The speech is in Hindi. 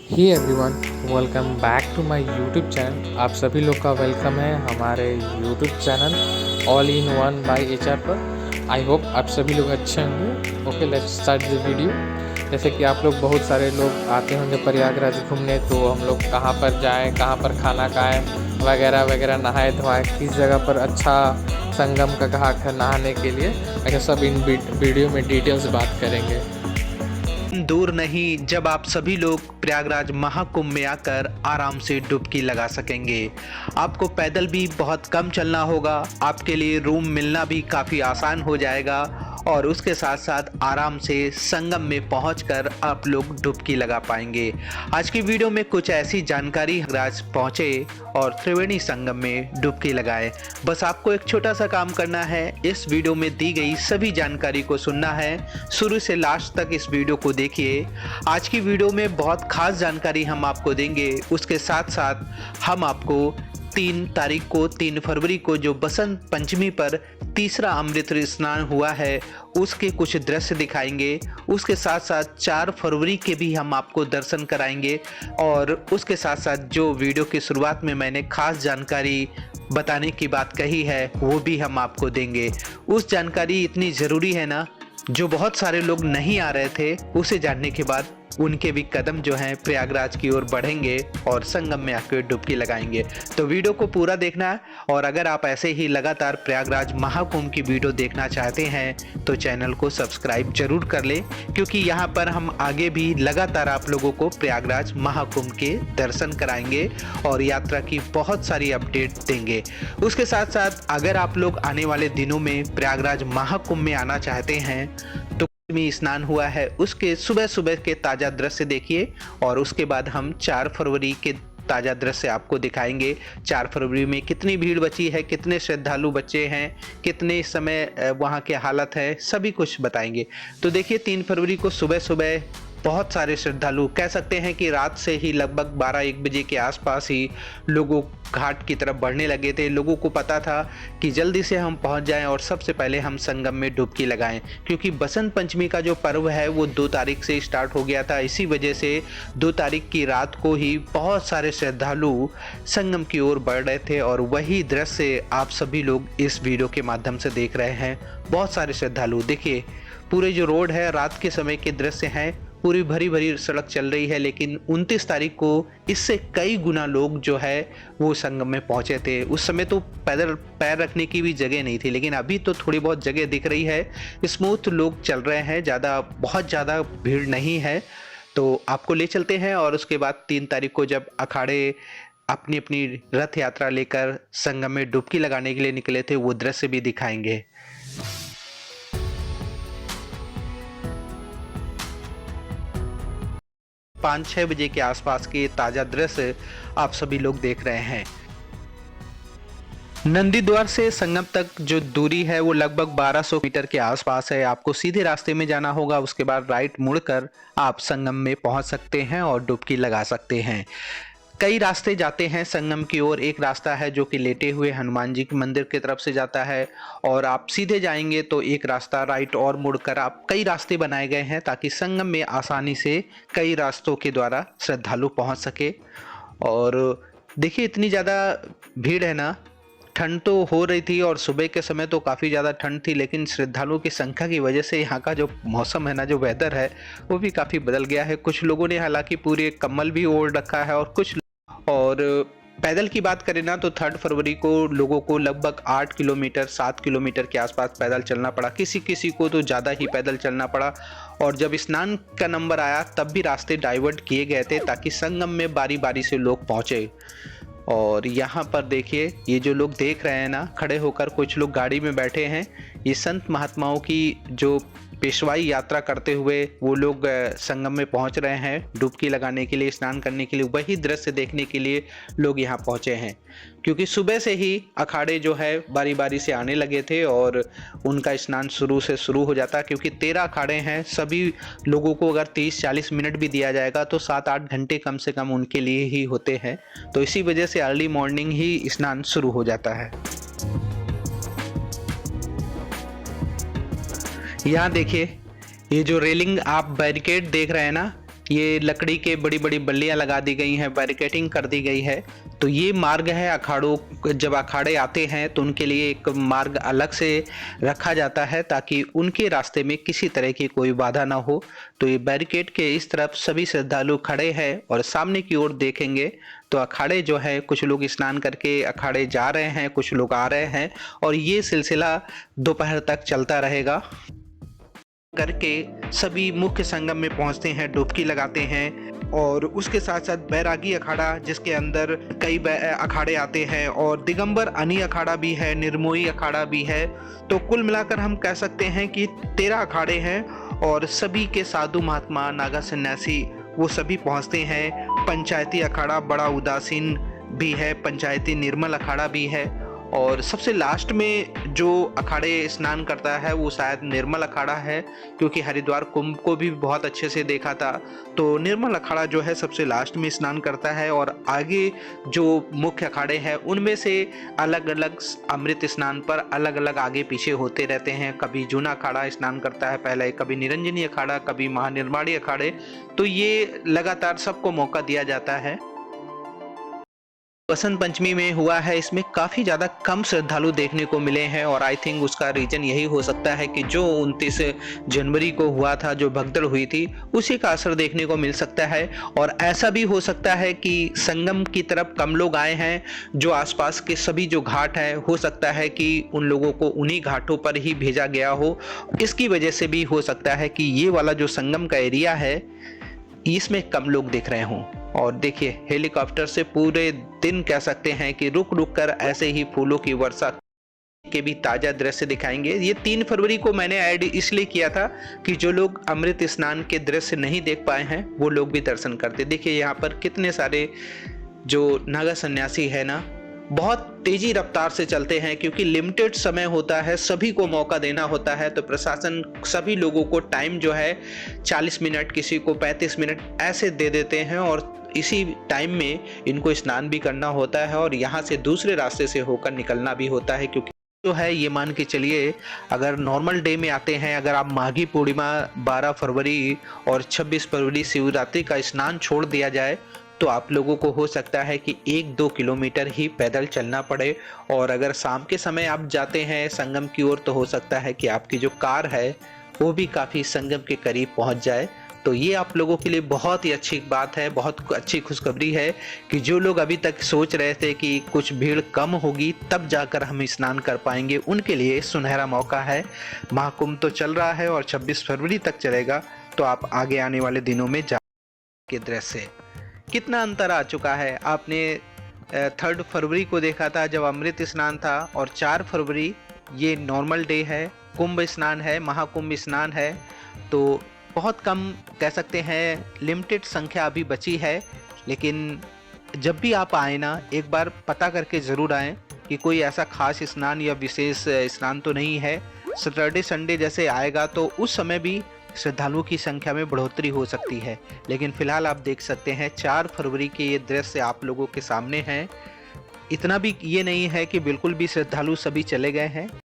Hey everyone, welcome back to my YouTube channel. आप सभी लोग का वेलकम है हमारे YouTube channel all in one by HR पर। आई होप आप सभी लोग अच्छे होंगे। Okay, let's start the video. जैसे कि आप लोग बहुत सारे लोग आते होंगे प्रयागराज घूमने, तो हम लोग कहाँ पर जाएं, कहाँ पर खाना खाएं वगैरह वगैरह, नहाए धोआए, किस जगह पर अच्छा संगम का घाट है नहाने के लिए, ऐसा सब इन वीडियो में डिटेल्स बात करेंगे। दूर नहीं जब आप सभी लोग प्रयागराज महाकुंभ में आकर आराम से डुबकी लगा सकेंगे। आपको पैदल भी बहुत कम चलना होगा, आपके लिए रूम मिलना भी काफ़ी आसान हो जाएगा और उसके साथ साथ आराम से संगम में पहुंचकर आप लोग डुबकी लगा पाएंगे। आज की वीडियो में कुछ ऐसी जानकारी प्रयागराज पहुंचे और त्रिवेणी संगम में डुबकी लगाए। बस आपको एक छोटा सा काम करना है, इस वीडियो में दी गई सभी जानकारी को सुनना है। शुरू से लास्ट तक इस वीडियो को देखिए। आज की वीडियो में बहुत खास जानकारी हम आपको देंगे। उसके साथ साथ हम आपको 3 फरवरी को जो बसंत पंचमी पर तीसरा अमृत स्नान हुआ है उसके कुछ दृश्य दिखाएंगे। उसके साथ साथ 4 फरवरी के भी हम आपको दर्शन कराएंगे और उसके साथ साथ जो वीडियो की शुरुआत में मैंने खास जानकारी बताने की बात कही है वो भी हम आपको देंगे। उस जानकारी इतनी ज़रूरी है ना, जो बहुत सारे लोग नहीं आ रहे थे, उसे जानने के बाद उनके भी कदम जो हैं प्रयागराज की ओर बढ़ेंगे और संगम में आकर डुबकी लगाएंगे। तो वीडियो को पूरा देखना है और अगर आप ऐसे ही लगातार प्रयागराज महाकुंभ की वीडियो देखना चाहते हैं तो चैनल को सब्सक्राइब जरूर कर लें, क्योंकि यहाँ पर हम आगे भी लगातार आप लोगों को प्रयागराज महाकुंभ के दर्शन कराएंगे और यात्रा की बहुत सारी अपडेट देंगे। उसके साथ साथ अगर आप लोग आने वाले दिनों में प्रयागराज महाकुंभ में आना चाहते हैं तो में स्नान हुआ है उसके सुबह सुबह के ताज़ा दृश्य देखिए और उसके बाद हम 4 फरवरी के ताज़ा दृश्य आपको दिखाएंगे। 4 फरवरी में कितनी भीड़ बची है, कितने श्रद्धालु बच्चे हैं, कितने इस समय वहाँ के हालत है, सभी कुछ बताएंगे। तो देखिए 3 फरवरी को सुबह सुबह बहुत सारे श्रद्धालु, कह सकते हैं कि रात से ही लगभग 12-1 बजे के आसपास ही लोगों घाट की तरफ बढ़ने लगे थे। लोगों को पता था कि जल्दी से हम पहुंच जाएं और सबसे पहले हम संगम में डुबकी लगाएं, क्योंकि बसंत पंचमी का जो पर्व है वो 2 तारीख से स्टार्ट हो गया था। इसी वजह से 2 तारीख की रात को ही बहुत सारे श्रद्धालु संगम की ओर बढ़ रहे थे और वही दृश्य आप सभी लोग इस वीडियो के माध्यम से देख रहे हैं। बहुत सारे श्रद्धालु देखिए, पूरे जो रोड है रात के समय के दृश्य हैं, पूरी भरी भरी सड़क चल रही है, लेकिन 29 तारीख को इससे कई गुना लोग जो है वो संगम में पहुंचे थे। उस समय तो पैदल पैर रखने की भी जगह नहीं थी, लेकिन अभी तो थोड़ी बहुत जगह दिख रही है, स्मूथ लोग चल रहे हैं, बहुत ज़्यादा भीड़ नहीं है। तो आपको ले चलते हैं और उसके बाद 3 तारीख को जब अखाड़े अपनी अपनी रथ यात्रा लेकर संगम में डुबकी लगाने के लिए निकले थे वो दृश्य भी दिखाएंगे। 5-6 बजे के आसपास के ताज़ा दृश्य आप सभी लोग देख रहे हैं। नंदीद्वार से संगम तक जो दूरी है वो लगभग 1200 मीटर के आसपास है। आपको सीधे रास्ते में जाना होगा, उसके बाद राइट मुड़कर आप संगम में पहुंच सकते हैं और डुबकी लगा सकते हैं। कई रास्ते जाते हैं संगम की ओर। एक रास्ता है जो कि लेटे हुए हनुमान जी के मंदिर की तरफ से जाता है और आप सीधे जाएंगे तो एक रास्ता राइट और मुड़कर, आप कई रास्ते बनाए गए हैं ताकि संगम में आसानी से कई रास्तों के द्वारा श्रद्धालु पहुंच सके। और देखिए इतनी ज़्यादा भीड़ है ना, ठंड तो हो रही थी और सुबह के समय तो काफ़ी ज़्यादा ठंड थी, लेकिन श्रद्धालुओं की संख्या की वजह से यहाँ का जो मौसम है ना, जो वेदर है वो भी काफ़ी बदल गया है। कुछ लोगों ने हालांकि पूरे कम्बल भी ओढ़ रखा है और पैदल की बात करें ना तो 3 फरवरी को लोगों को लगभग 8 किलोमीटर 7 किलोमीटर के आसपास पैदल चलना पड़ा, किसी किसी को तो ज़्यादा ही पैदल चलना पड़ा। और जब स्नान का नंबर आया तब भी रास्ते डाइवर्ट किए गए थे ताकि संगम में बारी बारी से लोग पहुँचे। और यहाँ पर देखिए ये जो लोग देख रहे हैं ना खड़े होकर, कुछ लोग गाड़ी में बैठे हैं, ये संत महात्माओं की जो पेशवाई यात्रा करते हुए वो लोग संगम में पहुंच रहे हैं डुबकी लगाने के लिए, स्नान करने के लिए। वही दृश्य देखने के लिए लोग यहाँ पहुंचे हैं, क्योंकि सुबह से ही अखाड़े जो है बारी बारी से आने लगे थे और उनका स्नान शुरू हो जाता, क्योंकि 13 अखाड़े हैं। सभी लोगों को अगर 30-40 मिनट भी दिया जाएगा तो 7-8 घंटे कम से कम उनके लिए ही होते हैं। तो इसी वजह से अर्ली मॉर्निंग ही स्नान शुरू हो जाता है। यहाँ देखिए ये जो रेलिंग आप बैरिकेड देख रहे हैं ना, ये लकड़ी के बड़ी बड़ी बल्लियां लगा दी गई हैं, बैरिकेटिंग कर दी गई है। तो ये मार्ग है अखाड़ों, जब अखाड़े आते हैं तो उनके लिए एक मार्ग अलग से रखा जाता है ताकि उनके रास्ते में किसी तरह की कोई बाधा ना हो। तो ये बैरिकेड के इस तरफ सभी श्रद्धालु खड़े हैं और सामने की ओर देखेंगे तो अखाड़े जो है, कुछ लोग स्नान करके अखाड़े जा रहे हैं, कुछ लोग आ रहे हैं और ये सिलसिला दोपहर तक चलता रहेगा। करके सभी मुख्य संगम में पहुंचते हैं, डुबकी लगाते हैं और उसके साथ साथ बैरागी अखाड़ा जिसके अंदर कई अखाड़े आते हैं और दिगंबर अनी अखाड़ा भी है, निर्मोही अखाड़ा भी है। तो कुल मिलाकर हम कह सकते हैं कि 13 अखाड़े हैं और सभी के साधु महात्मा, नागा सन्यासी वो सभी पहुंचते हैं। पंचायती अखाड़ा बड़ा उदासीन भी है, पंचायती निर्मल अखाड़ा भी है और सबसे लास्ट में जो अखाड़े स्नान करता है वो शायद निर्मल अखाड़ा है, क्योंकि हरिद्वार कुंभ को भी बहुत अच्छे से देखा था। तो निर्मल अखाड़ा जो है सबसे लास्ट में स्नान करता है और आगे जो मुख्य अखाड़े हैं उनमें से अलग अलग अमृत स्नान पर अलग अलग आगे पीछे होते रहते हैं। कभी जूना अखाड़ा स्नान करता है पहले, कभी निरंजनी अखाड़ा, कभी महानिर्माणी अखाड़े। तो ये लगातार सबको मौका दिया जाता है। बसंत पंचमी में हुआ है, इसमें काफ़ी ज़्यादा कम श्रद्धालु देखने को मिले हैं और आई थिंक उसका रीज़न यही हो सकता है कि जो 29 जनवरी को हुआ था, जो भगदड़ हुई थी, उसी का असर देखने को मिल सकता है। और ऐसा भी हो सकता है कि संगम की तरफ कम लोग आए हैं, जो आसपास के सभी जो घाट है हो सकता है कि उन लोगों को उन्हीं घाटों पर ही भेजा गया हो। इसकी वजह से भी हो सकता है कि ये वाला जो संगम का एरिया है इसमें कम लोग दिख रहे हों। और देखिए हेलीकॉप्टर से पूरे दिन कह सकते हैं कि रुक रुक कर ऐसे ही फूलों की वर्षा के भी ताज़ा दृश्य दिखाएंगे। ये 3 फरवरी को मैंने ऐड इसलिए किया था कि जो लोग अमृत स्नान के दृश्य नहीं देख पाए हैं वो लोग भी दर्शन करते। देखिए यहाँ पर कितने सारे जो नागा सन्यासी है ना, बहुत तेजी रफ्तार से चलते हैं क्योंकि लिमिटेड समय होता है, सभी को मौका देना होता है। तो प्रशासन सभी लोगों को टाइम जो है 40 मिनट, किसी को 35 मिनट ऐसे दे देते हैं और इसी टाइम में इनको स्नान भी करना होता है और यहाँ से दूसरे रास्ते से होकर निकलना भी होता है। क्योंकि जो है ये मान के चलिए, अगर नॉर्मल डे में आते हैं, अगर आप माघी पूर्णिमा 12 फरवरी और 26 फरवरी शिवरात्रि का स्नान छोड़ दिया जाए तो आप लोगों को हो सकता है कि 1-2 किलोमीटर ही पैदल चलना पड़े। और अगर शाम के समय आप जाते हैं संगम की ओर तो हो सकता है कि आपकी जो कार है वो भी काफ़ी संगम के करीब पहुंच जाए। तो ये आप लोगों के लिए बहुत ही अच्छी बात है, बहुत अच्छी खुशखबरी है कि जो लोग अभी तक सोच रहे थे कि कुछ भीड़ कम होगी तब जाकर हम स्नान कर पाएंगे, उनके लिए सुनहरा मौका है। महाकुंभ तो चल रहा है और 26 फरवरी तक चलेगा, तो आप आगे आने वाले दिनों में जा के दृश्य कितना अंतर आ चुका है। आपने 3 फरवरी को देखा था जब अमृत स्नान था और 4 फरवरी ये नॉर्मल डे है, कुंभ स्नान है, महाकुंभ स्नान है। तो बहुत कम कह सकते हैं, लिमिटेड संख्या अभी बची है। लेकिन जब भी आप आए ना, एक बार पता करके ज़रूर आएँ कि कोई ऐसा खास स्नान या विशेष स्नान तो नहीं है। सैटरडे संडे जैसे आएगा तो उस समय भी श्रद्धालुओं की संख्या में बढ़ोतरी हो सकती है। लेकिन फिलहाल आप देख सकते हैं 4 फरवरी के ये दृश्य आप लोगों के सामने हैं। इतना भी ये नहीं है कि बिल्कुल भी श्रद्धालु सभी चले गए हैं।